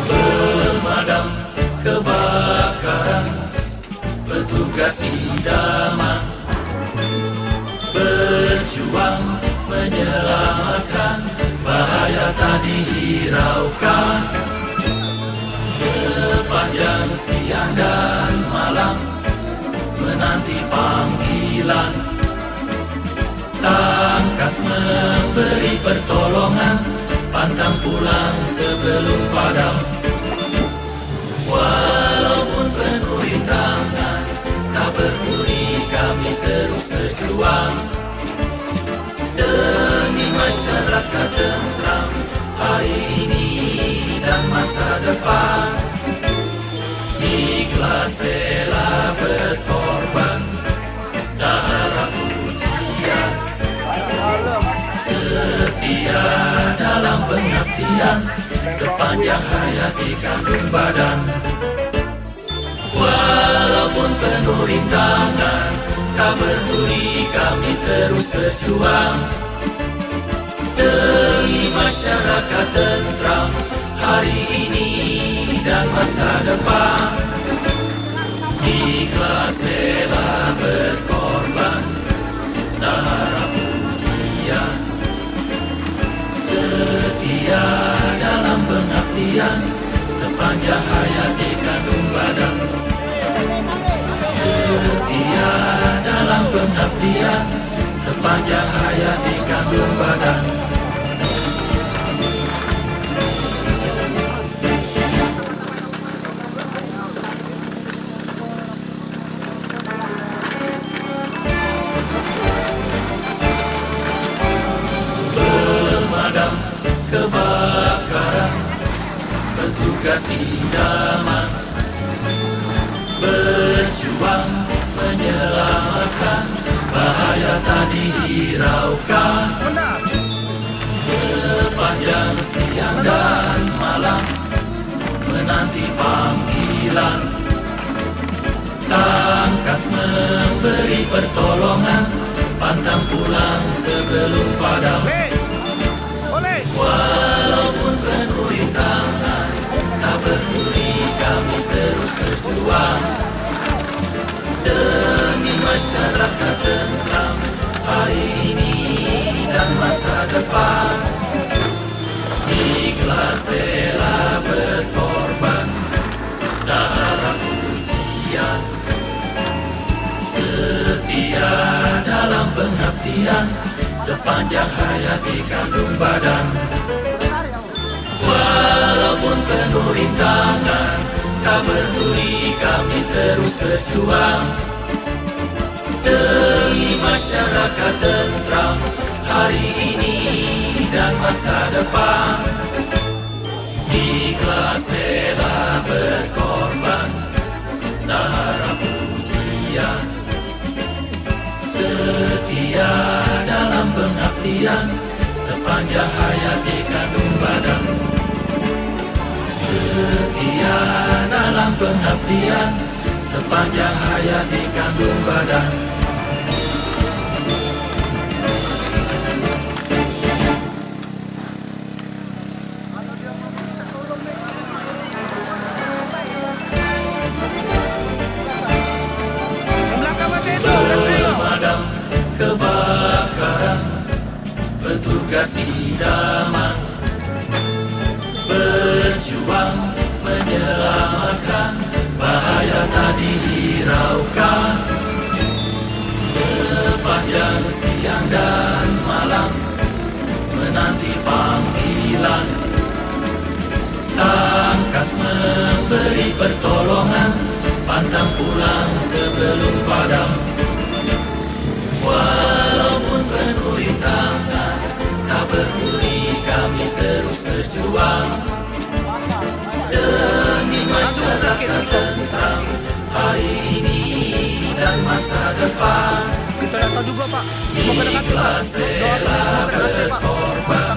Pemadam kebakaran, petugas idaman, berjuang menyelamatkan, bahaya tak dihiraukan. Sepanjang siang dan malam menanti panggilan, tangkas memberi pertolongan, pantang pulang sebelum padam. Walaupun penuh rintangan, tak peduli kami terus berjuang demi masyarakat tentram hari ini dan masa depan. Ikhlas rela berkorban, tak harap pujian, setia dalam pengabdian, sepanjang hayat di kandung badan. Walaupun penuh rintangan, tak peduli kami terus berjuang demi masyarakat tentram hari ini dan masa depan. Ikhlas rela berkorban, tak harap pujian, setia dalam pengabdian, sepanjang hayat di kandung badan. Setia dalam pengabdian, sepanjang hayat di kandung badan. Pemadam kebakaran, petugas idaman, berjuang menyelamatkan, bahaya tak dihiraukan. Sepanjang siang dan malam menanti panggilan, tangkas memberi pertolongan, pantang pulang sebelum padam. Walaupun penuh rintangan, tak peduli kami terus berjuang demi masyarakat tentram hari ini dan masa depan. Ikhlas rela berkorban, tak harap pujian, setia dalam pengabdian, sepanjang hayat di kandung badan. Walaupun penuh rintangan, tak peduli kami terus berjuang demi masyarakat tentram hari ini dan masa depan. Ikhlas rela berkorban, tak harap pujian, setia dalam pengabdian, sepanjang hayat di kandung badan. Setia dalam pengabdian, sepanjang hayat di kandung badan. Pemadam kebakaran, petugas idaman, berjuang menyelamatkan, bahaya tak dihiraukan. Sepanjang siang dan malam menanti panggilan, tangkas memberi pertolongan, pantang pulang sebelum padam. Walaupun penuh rintangan, tak peduli kami terus berjuang demi masyarakat tentram hari ini dan masa depan. Kita datang juga, Pak. Ikhlas rela berkorban,